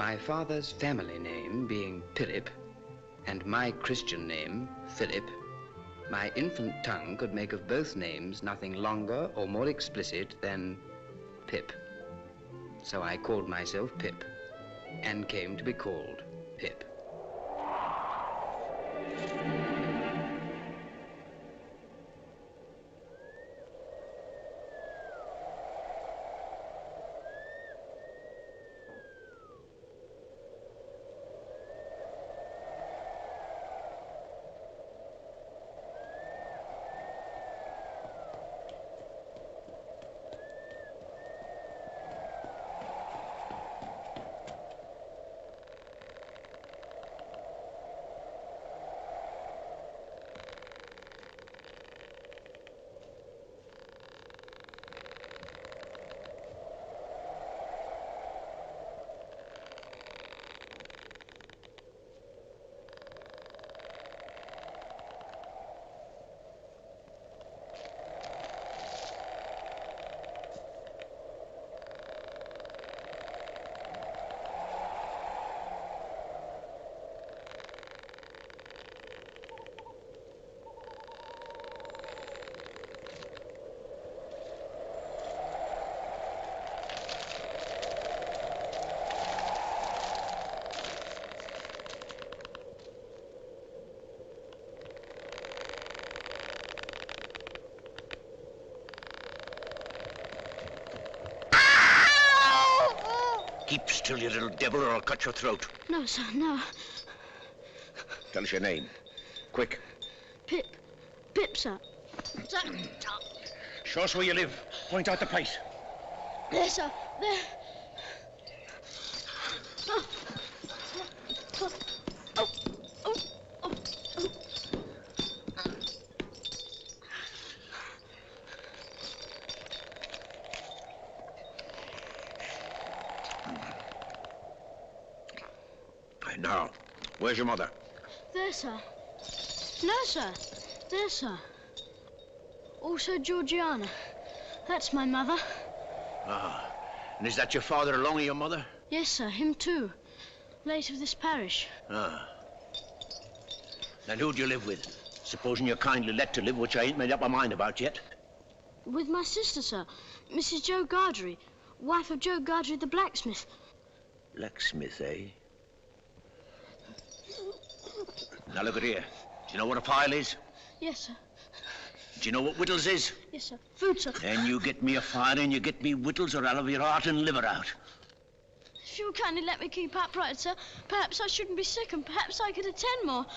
My father's family name being Philip, and my Christian name, Philip, my infant tongue could make of both names nothing longer or more explicit than Pip. So I called myself Pip, and came to be called Pip. Keep still, you little devil, or I'll cut your throat. No, sir, no. Tell us your name. Quick. Pip. Pip, sir. Sir. Show us where you live. Point out the place. There, sir. There. Oh. Oh. Oh. Oh. Oh. Now, where's your mother? There, sir. No, sir. There, sir. Also Georgiana. That's my mother. Ah, and is that your father along with your mother? Yes, sir, him too. Late of this parish. Ah. And who do you live with? Supposing you're kindly let to live, which I ain't made up my mind about yet. With my sister, sir. Mrs. Joe Gargery, wife of Joe Gargery the blacksmith. Blacksmith, eh? Now look at here. Do you know what a file is? Yes, sir. Do you know what whittles is? Yes, sir. Food, sir. Then you get me a file and you get me whittles, or I'll have your heart and liver out. If you'll kindly let me keep upright, sir, perhaps I shouldn't be sick and perhaps I could attend more.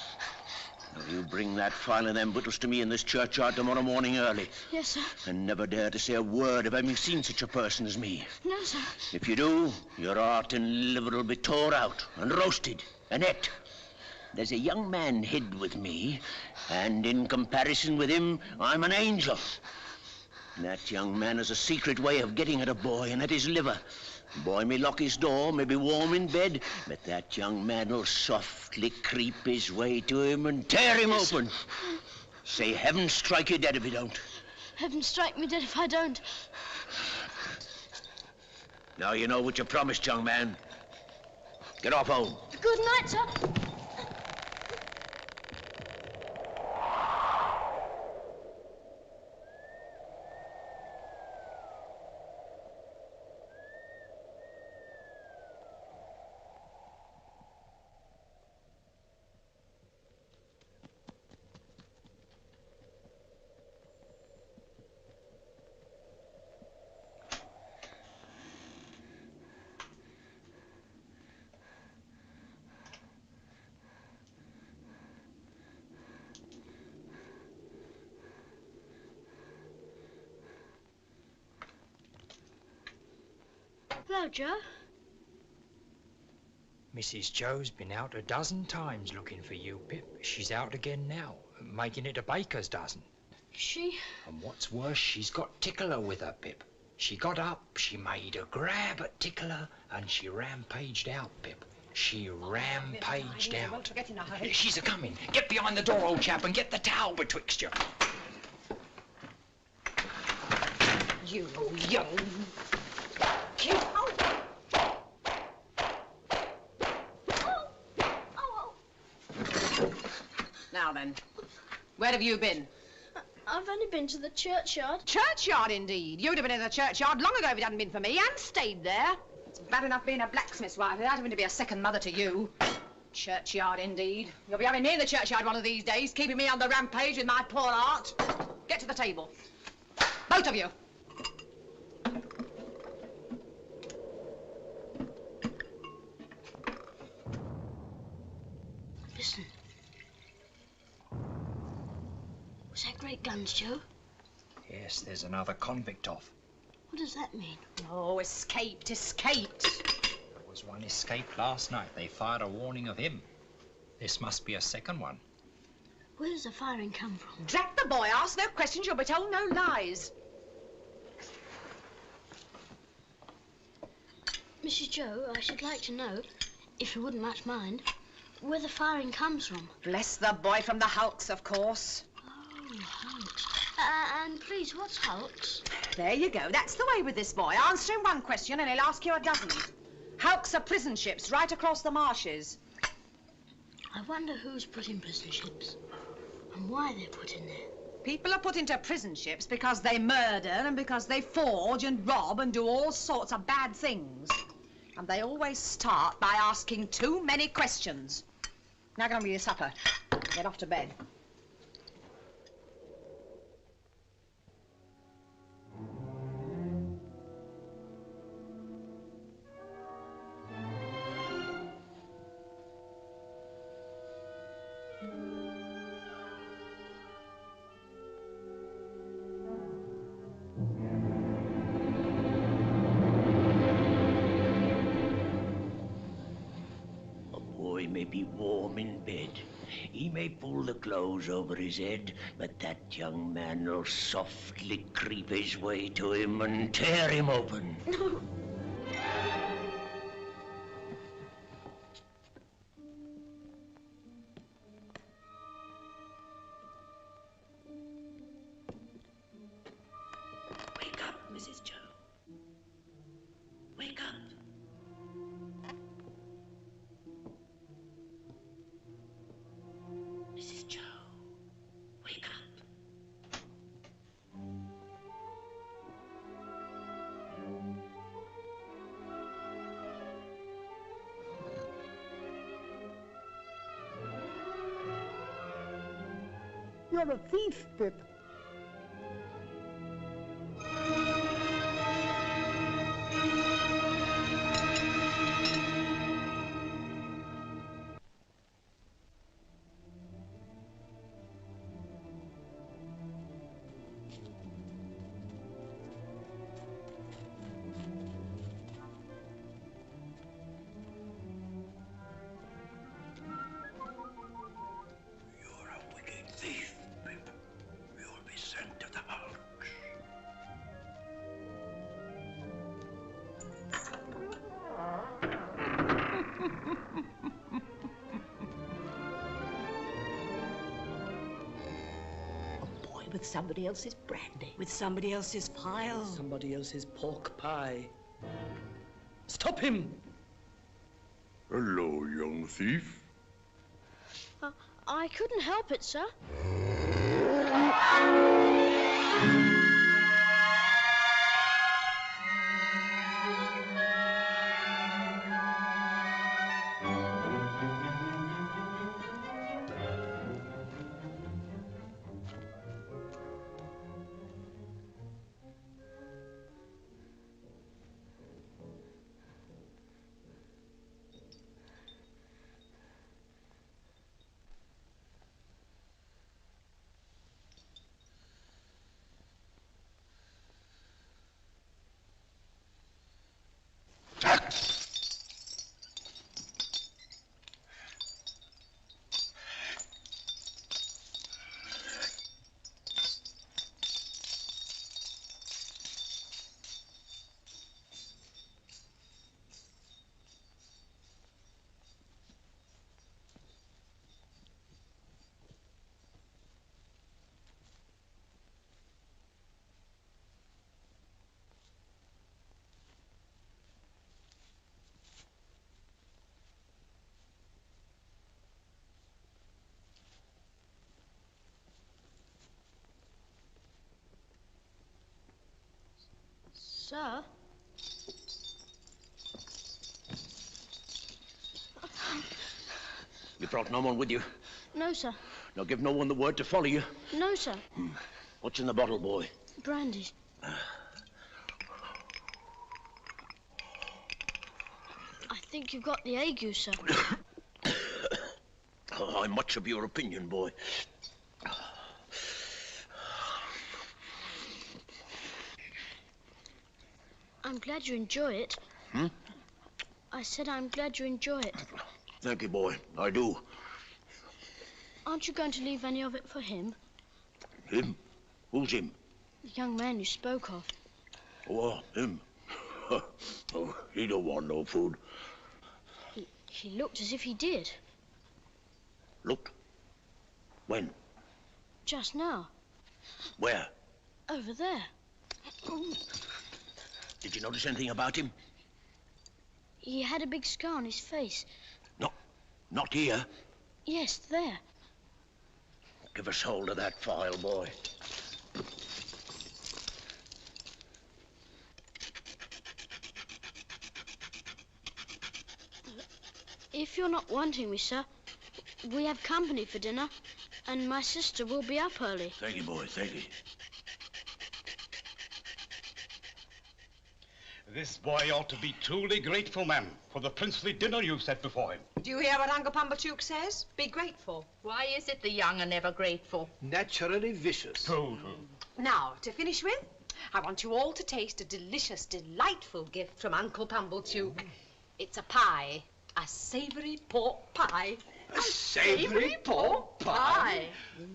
Now you bring that file and them whittles to me in this churchyard tomorrow morning early. Yes, sir. And never dare to say a word of having seen such a person as me. No, sir. If you do, your heart and liver will be tore out and roasted and ate. There's a young man hid with me, and in comparison with him, I'm an angel. That young man has a secret way of getting at a boy and at his liver. Boy may lock his door, may be warm in bed, but that young man will softly creep his way to him and tear him open. Say, heaven strike you dead if you don't. Heaven strike me dead if I don't. Now you know what you promised, young man. Get off home. Good night, sir. Hello, Joe. Mrs. Joe's been out a dozen times looking for you, Pip. She's out again now, making it a baker's dozen. She? And what's worse, she's got Tickler with her, Pip. She got up, she made a grab at Tickler, and she rampaged out, Pip. She rampaged out. She's a-coming. Get behind the door, old chap, and get the towel betwixt you. You young... Get out! Now then, where have you been? I've only been to the churchyard. Churchyard, indeed. You'd have been in the churchyard long ago if it hadn't been for me, and stayed there. It's bad enough being a blacksmith's wife without having to be a second mother to you. Churchyard, indeed. You'll be having me in the churchyard one of these days, keeping me on the rampage with my poor art. Get to the table. Both of you. Listen. Was that great guns, Joe? Yes, there's another convict off. What does that mean? Oh, escaped, escaped. There was one escaped last night. They fired a warning of him. This must be a second one. Where does the firing come from? Drat the boy, ask no questions, you'll be told no lies. Mrs. Joe, I should like to know, if you wouldn't much mind, where the firing comes from. Bless the boy, from the hulks, of course. Oh, hulks. And please, what's hulks? There you go. That's the way with this boy. Answer him one question and he'll ask you a dozen. Hulks are prison ships right across the marshes. I wonder who's put in prison ships and why they're put in there. People are put into prison ships because they murder and because they forge and rob and do all sorts of bad things. And they always start by asking too many questions. Now get on with your supper. Get off to bed. May be warm in bed. He may pull the clothes over his head, but that young man will softly creep his way to him and tear him open. Wake up, Mrs. Joe. Wake up. Mrs. Joe, wake up. You're a thief, Pip. Thief, Pip. You'll be sent to the hulks. A boy with somebody else's brandy. With somebody else's file. Somebody else's pork pie. Stop him! Hello, young thief. I couldn't help it, sir. Sir? You brought no one with you? No, sir. Now give no one the word to follow you? No, sir. What's in the bottle, boy? Brandy. I think you've got the ague, sir. Oh, I'm much of your opinion, boy. I'm glad you enjoy it. I said I'm glad you enjoy it. Thank you, boy. I do. Aren't you going to leave any of it for him? Him? Who's him? The young man you spoke of. Oh, him. Oh, he don't want no food. He looked as if he did. Looked? When? Just now. Where? Over there. Did you notice anything about him? He had a big scar on his face. No, not here. Yes, there. Give us hold of that file, boy. If you're not wanting me, sir, we have company for dinner, and my sister will be up early. Thank you, boy, thank you. This boy ought to be truly grateful, ma'am, for the princely dinner you've set before him. Do you hear what Uncle Pumblechook says? Be grateful. Why is it the young are never grateful? Naturally vicious. Now, to finish with, I want you all to taste a delicious, delightful gift from Uncle Pumblechook. It's a pie. A savoury pork pie. A savoury pork pie?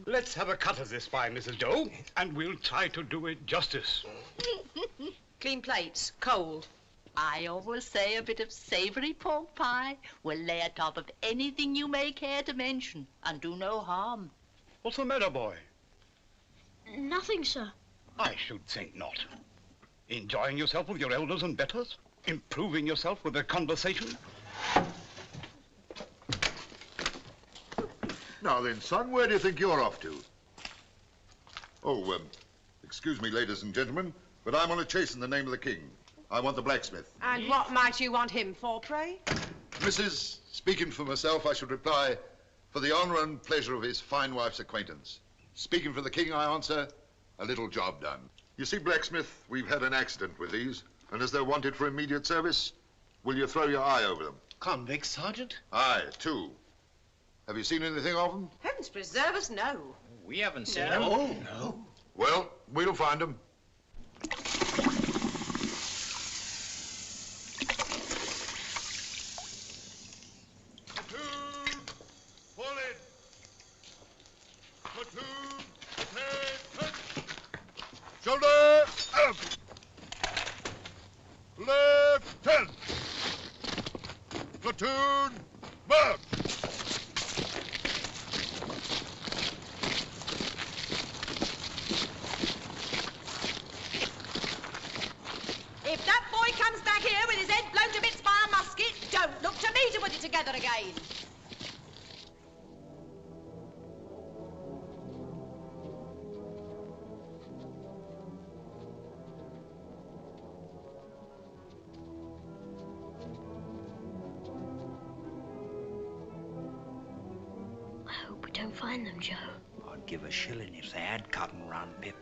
Let's have a cut of this pie, Mrs. Doe, and we'll try to do it justice. Clean plates, cold. I always say a bit of savoury pork pie will lay atop of anything you may care to mention and do no harm. What's the matter, boy? Nothing, sir. I should think not. Enjoying yourself with your elders and betters? Improving yourself with their conversation? Now then, son, where do you think you're off to? Oh, excuse me, ladies and gentlemen, but I'm on a chase in the name of the king. I want the blacksmith. And what might you want him for, pray? Mrs., speaking for myself, I should reply, for the honour and pleasure of his fine wife's acquaintance. Speaking for the king, I answer, a little job done. You see, blacksmith, we've had an accident with these, and as they're wanted for immediate service, will you throw your eye over them? Convicts, Sergeant? Aye, 2. Have you seen anything of them? Heavens preserve us, no. We haven't seen them. Oh, no. Well, we'll find them. Platoon, fall in. Platoon, prepare, shoulder up. Left 10. Platoon, march. If that boy comes back here with his head blown to bits by a musket, don't look to me to put it together again. I hope we don't find them, Joe. I'd give a shilling if they had cut and run, Pip.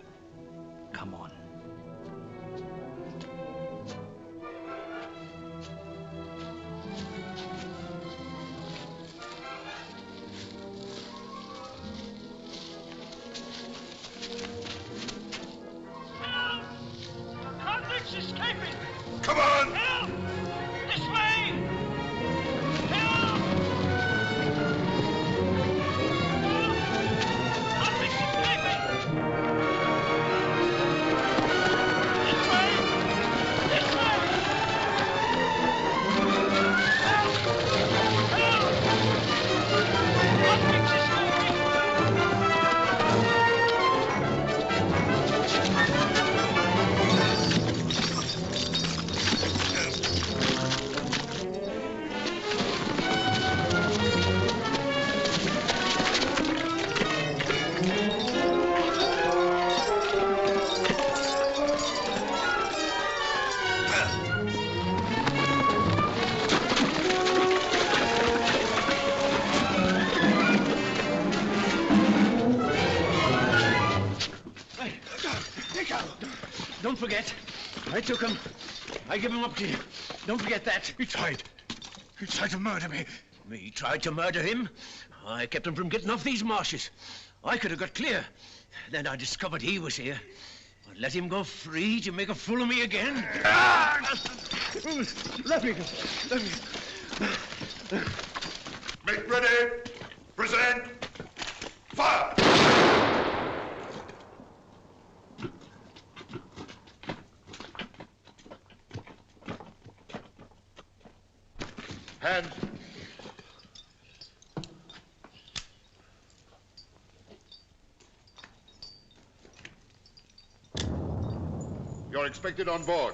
Come on. Convicts escaping. Come on! Help! This way! Help! Convicts escaping! Don't forget, I took him. I give him up to you. Don't forget that. He tried to murder me. Me tried to murder him? I kept him from getting off these marshes. I could have got clear. Then I discovered he was here. I let him go free to make a fool of me again. Let me go. Make ready. Present. Fire! Hands. You're expected on board.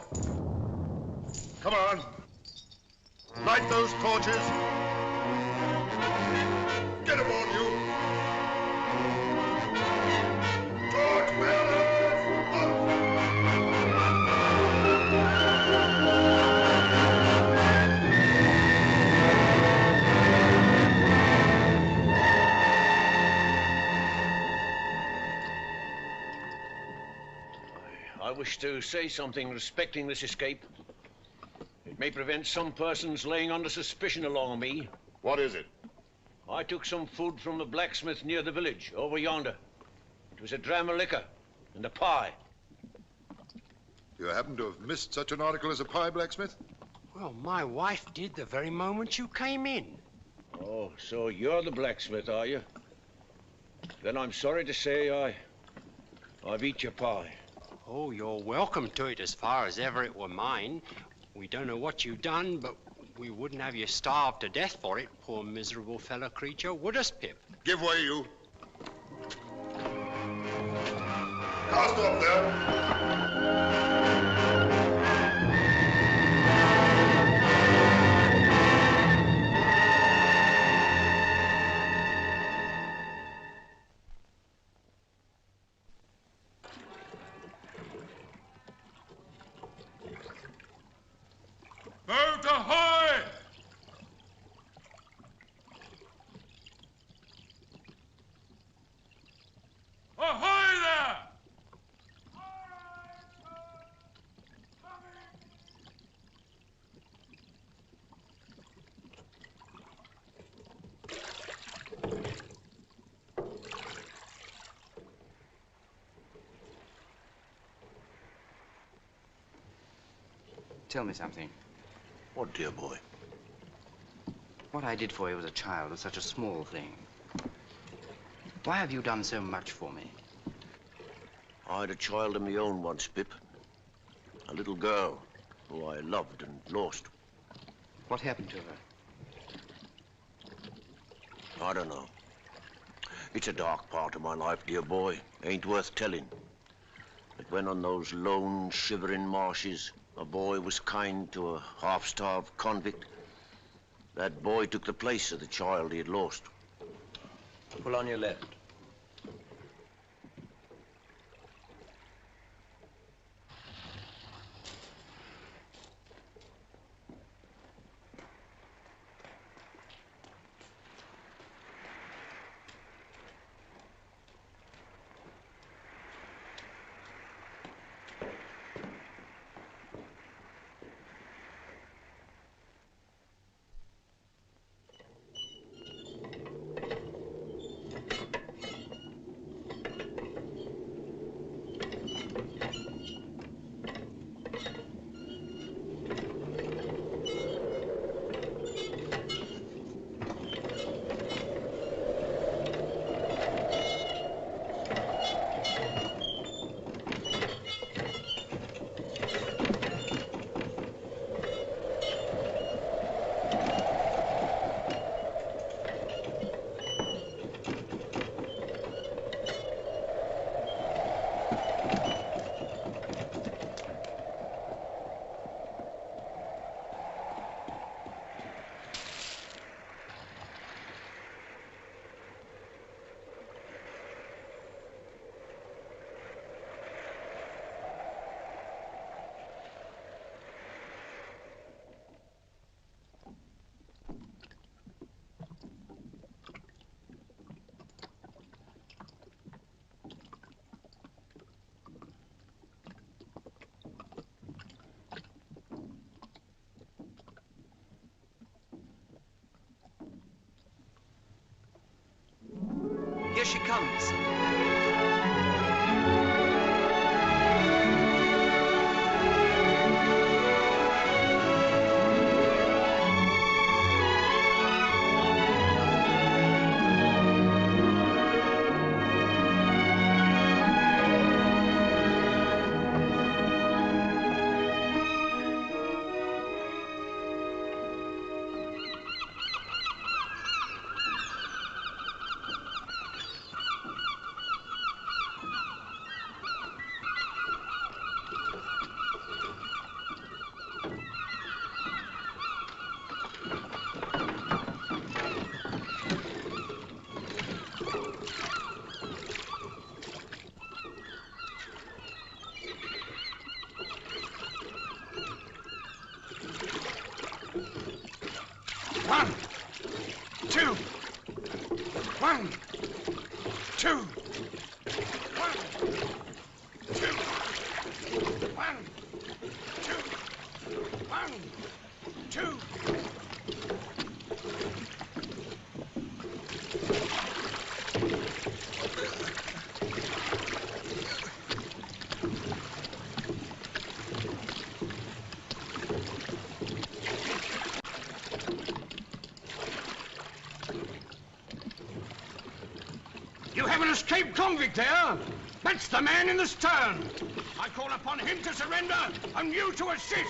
Come on. Light those torches. Get aboard, you. Torch bearers, up. I wish to say something respecting this escape. It may prevent some persons laying under suspicion along me. What is it? I took some food from the blacksmith near the village, over yonder. It was a dram of liquor and a pie. You happen to have missed such an article as a pie, blacksmith? Well, my wife did the very moment you came in. Oh, so you're the blacksmith, are you? Then I'm sorry to say I've eat your pie. Oh, you're welcome to it as far as ever it were mine. We don't know what you've done, but we wouldn't have you starved to death for it, poor miserable fellow creature, would us, Pip? Give way, you. Now stop there. Boat ahoy! Ahoy there! Tell me something. What, dear boy? What I did for you as a child was such a small thing. Why have you done so much for me? I had a child of my own once, Pip. A little girl who I loved and lost. What happened to her? I don't know. It's a dark part of my life, dear boy. Ain't worth telling. But when on those lone, shivering marshes, a boy was kind to a half-starved convict, that boy took the place of the child he had lost. Pull on your left. Here she comes. You have an escaped convict there. That's the man in the stern. I call upon him to surrender and you to assist.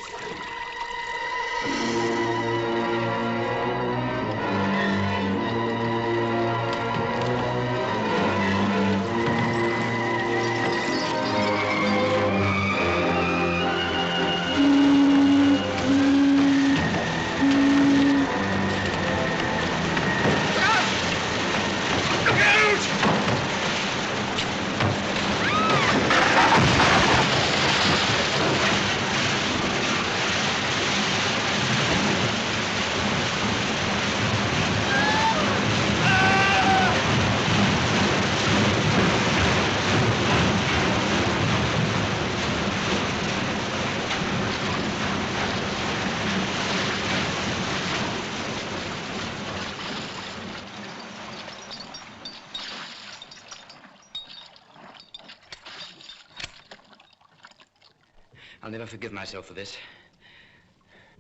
I'll never forgive myself for this.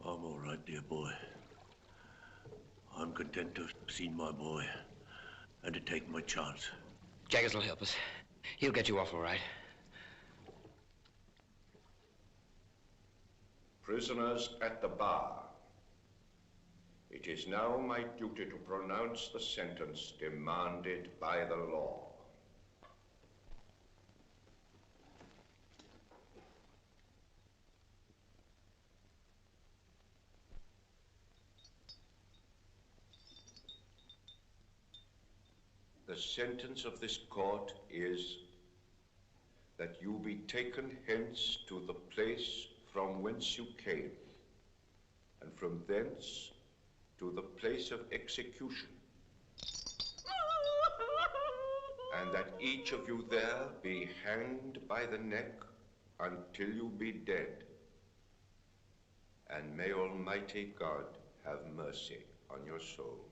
I'm all right, dear boy. I'm content to have seen my boy and to take my chance. Jaggers will help us. He'll get you off all right. Prisoners at the bar. It is now my duty to pronounce the sentence demanded by the law. The sentence of this court is that you be taken hence to the place from whence you came, and from thence to the place of execution, and that each of you there be hanged by the neck until you be dead. And may Almighty God have mercy on your souls.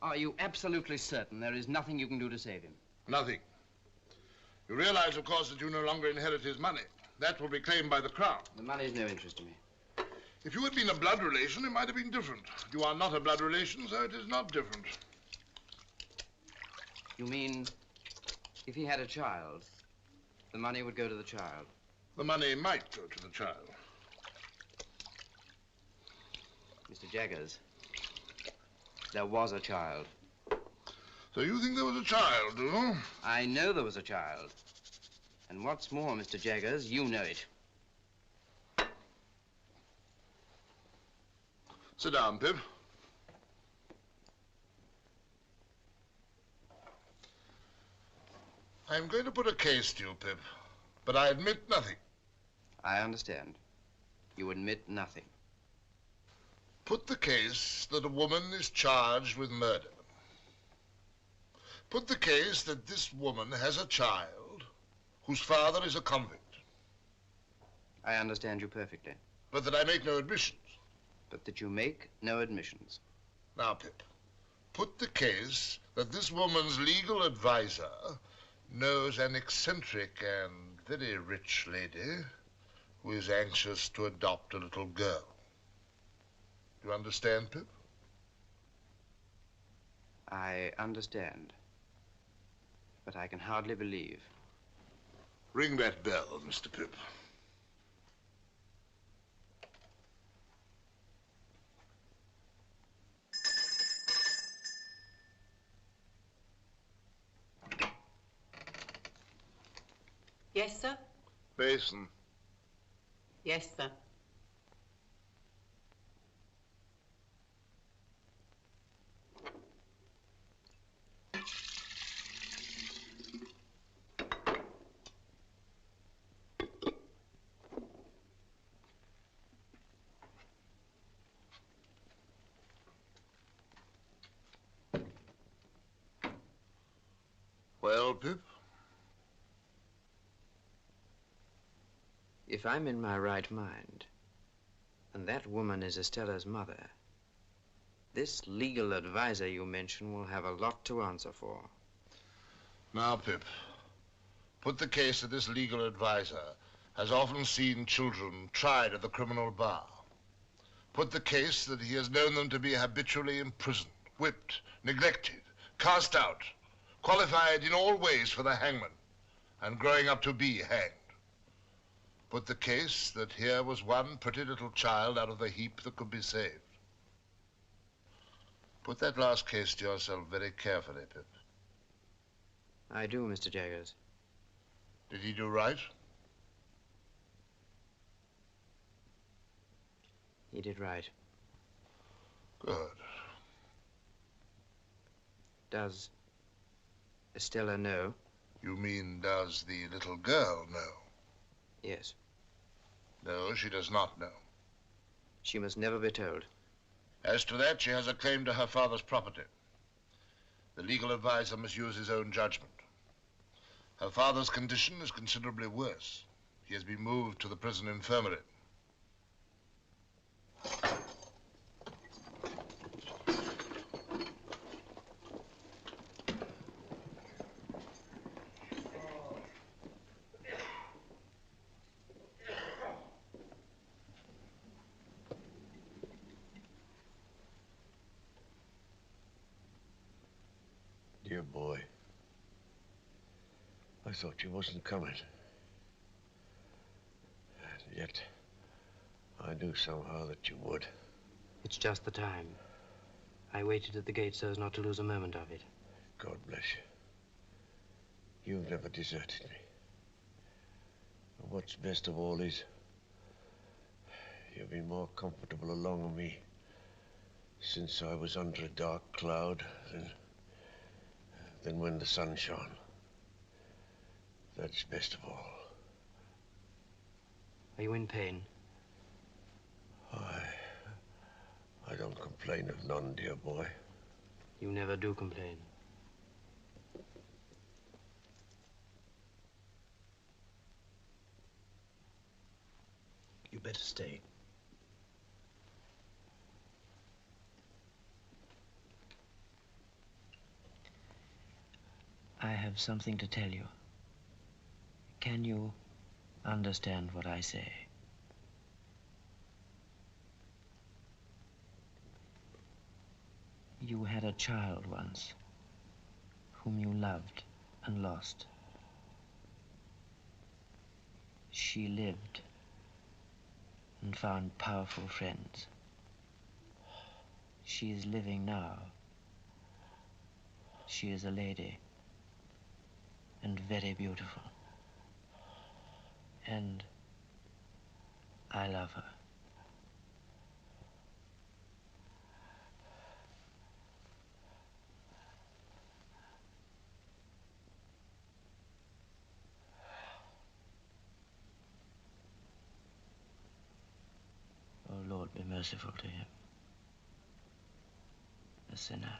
Are you absolutely certain there is nothing you can do to save him? Nothing. You realize, of course, that you no longer inherit his money. That will be claimed by the crown. The money's no interest to me. If you had been a blood relation, it might have been different. You are not a blood relation, so it is not different. You mean if he had a child, the money would go to the child? The money might go to the child. Mr. Jaggers, there was a child. So you think there was a child, do you? I know there was a child. And what's more, Mr. Jaggers, you know it. Sit down, Pip. I'm going to put a case to you, Pip, but I admit nothing. I understand. You admit nothing. Put the case that a woman is charged with murder. Put the case that this woman has a child whose father is a convict. I understand you perfectly. But that I make no admissions. But that you make no admissions. Now, Pip, Put the case that this woman's legal advisor knows an eccentric and very rich lady who is anxious to adopt a little girl. Do you understand, Pip? I understand, but I can hardly believe. Ring that bell, Mr. Pip. Yes, sir? Basin. Yes, sir. Well, Pip? If I'm in my right mind, and that woman is Estella's mother, this legal advisor you mention will have a lot to answer for. Now, Pip, put the case that this legal advisor has often seen children tried at the criminal bar. Put the case that he has known them to be habitually imprisoned, whipped, neglected, cast out, qualified in all ways for the hangman, and growing up to be hanged. Put the case that here was one pretty little child out of the heap that could be saved. Put that last case to yourself very carefully, Pip. I do, Mr. Jaggers. Did he do right? He did right. Good. Does Estella know? You mean, does the little girl know? Yes. No, she does not know. She must never be told. As to that, she has a claim to her father's property. The legal advisor must use his own judgment. Her father's condition is considerably worse. He has been moved to the prison infirmary. Dear boy, I thought you wasn't coming. And yet, I knew somehow that you would. It's just the time. I waited at the gate so as not to lose a moment of it. God bless you. You've never deserted me. And what's best of all is, you've been more comfortable along with me since I was under a dark cloud than when the sun shone. That's best of all. Are you in pain? I don't complain of none, dear boy. You never do complain. You better stay. I have something to tell you. Can you understand what I say? You had a child once, whom you loved and lost. She lived and found powerful friends. She is living now. She is a lady and very beautiful. And I love her. Oh, Lord, be merciful to him, a sinner.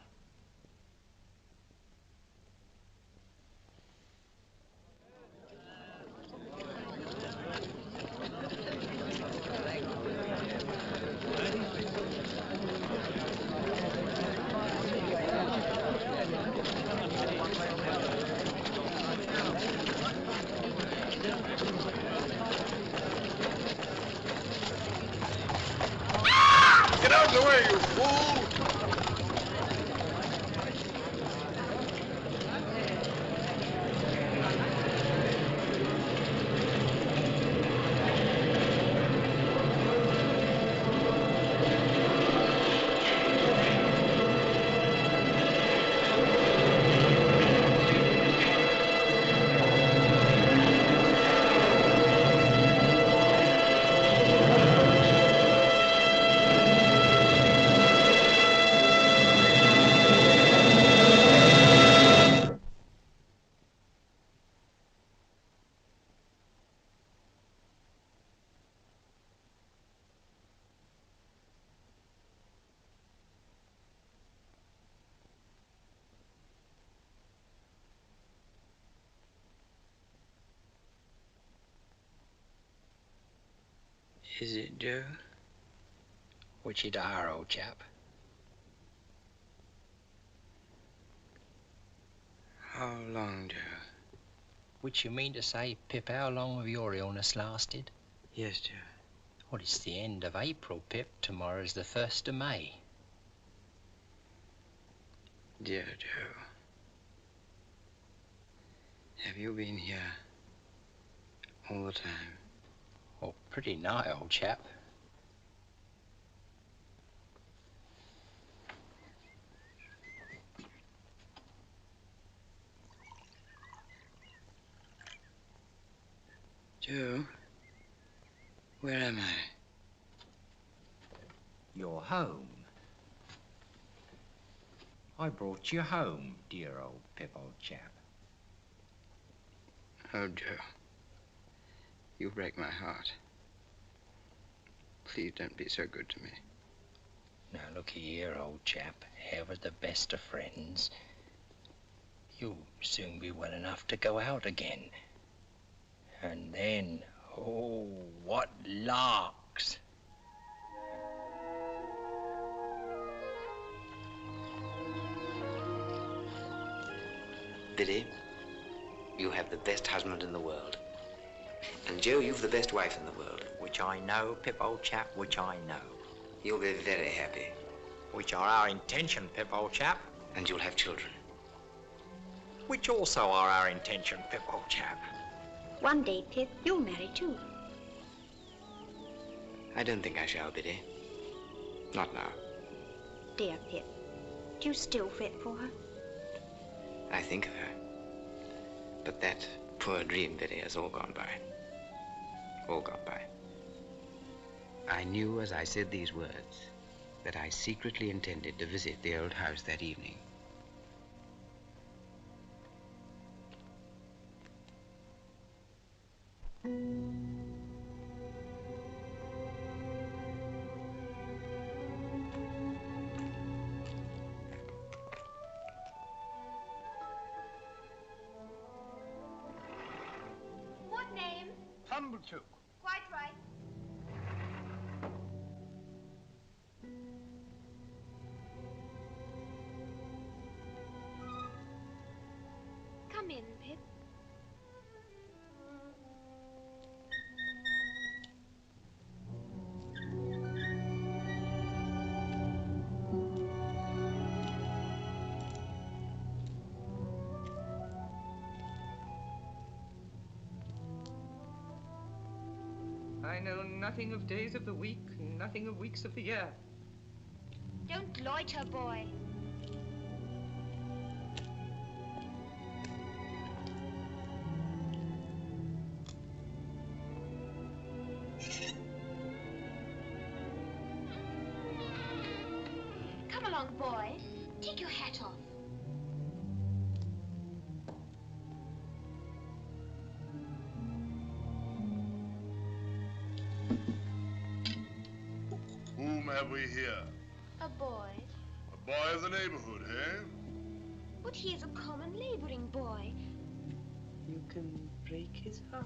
Is it, Joe? Which it are, old chap? How long, Joe? Which you mean to say, Pip, how long have your illness lasted? Yes, Joe. Well, it's the end of April, Pip. Tomorrow's the 1st of May. Dear Joe, have you been here all the time? Oh, pretty nigh, old chap. Joe, where am I? You're home. I brought you home, dear old Pip, old chap. Oh, Joe, you break my heart. Please don't be so good to me. Now, look here, old chap. Ever the best of friends. You'll soon be well enough to go out again. And then, oh, what larks! Billy, you have the best husband in the world. And Joe, you've the best wife in the world. Which I know, Pip, old chap, which I know. You'll be very happy. Which are our intention, Pip, old chap. And you'll have children. Which also are our intention, Pip, old chap. One day, Pip, you'll marry too. I don't think I shall, Biddy. Not now. Dear Pip, do you still fret for her? I think of her. But that poor dream, Biddy, has all gone by. All gone by. I knew as I said these words that I secretly intended to visit the old house that evening. What name? Tumblechook. Quite right. Come in, Pip. I know nothing of days of the week, nothing of weeks of the year. Don't loiter, boy. Come along, boy. Take your hat off. Whom have we here? A boy. A boy of the neighborhood, eh? But he is a common laboring boy. You can break his heart.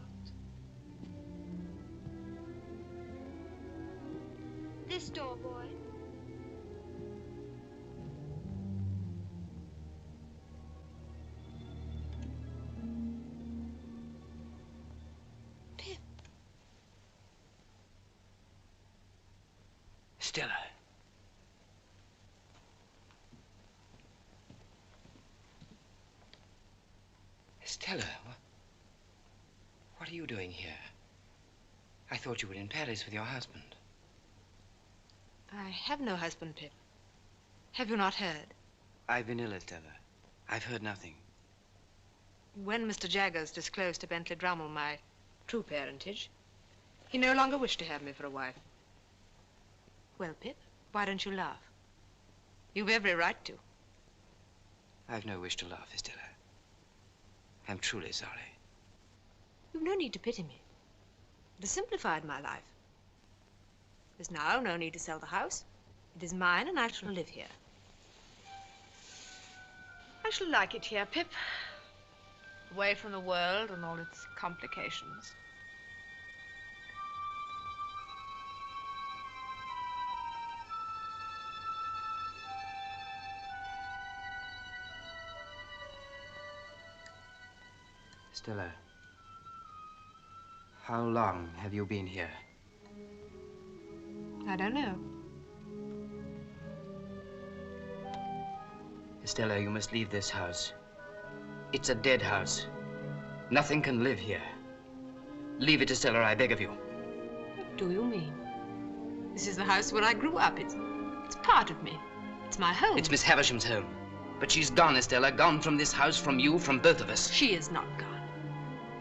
This door, boy. Pip. Stella. Stella, what are you doing here? I thought you were in Paris with your husband. I have no husband, Pip. Have you not heard? I've been ill, Stella. I've heard nothing. When Mr. Jaggers disclosed to Bentley Drummel my true parentage, he no longer wished to have me for a wife. Well, Pip, why don't you laugh? You've every right to. I've no wish to laugh, Stella. I'm truly sorry. You've no need to pity me. It has simplified my life. There's now no need to sell the house. It is mine, and I shall live here. I shall like it here, Pip. Away from the world and all its complications. Stella, how long have you been here? I don't know. Stella, you must leave this house. It's a dead house. Nothing can live here. Leave it, Stella, I beg of you. What do you mean? This is the house where I grew up. It's part of me. It's my home. It's Miss Havisham's home. But she's gone, Estella, gone from this house, from you, from both of us. She is not gone.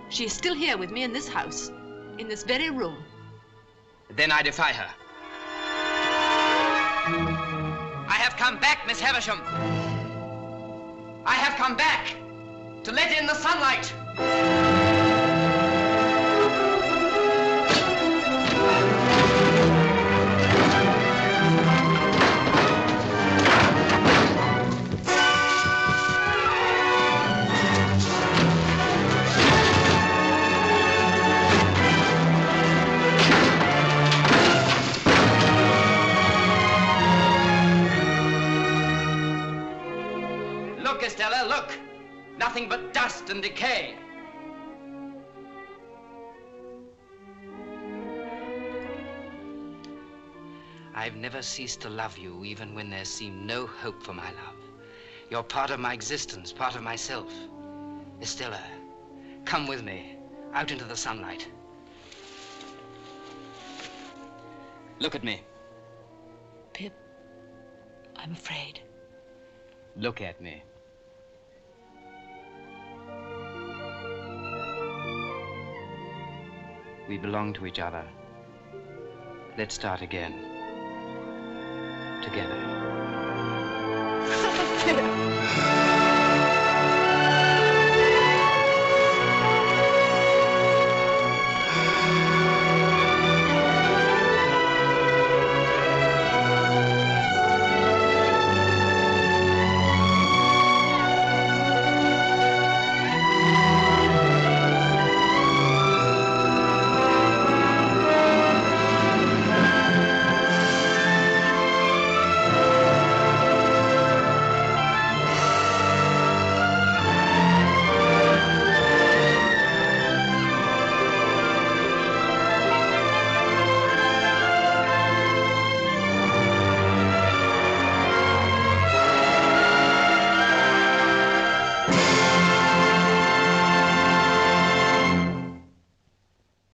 She is still here with me in this house, in this very room. Then I defy her. I have come back, Miss Havisham. I have come back to let in the sunlight. Look, Estella, look. Nothing but dust and decay. I've never ceased to love you, even when there seemed no hope for my love. You're part of my existence, part of myself. Estella, come with me, out into the sunlight. Look at me. Pip, I'm afraid. Look at me. We belong to each other. Let's start again. Together.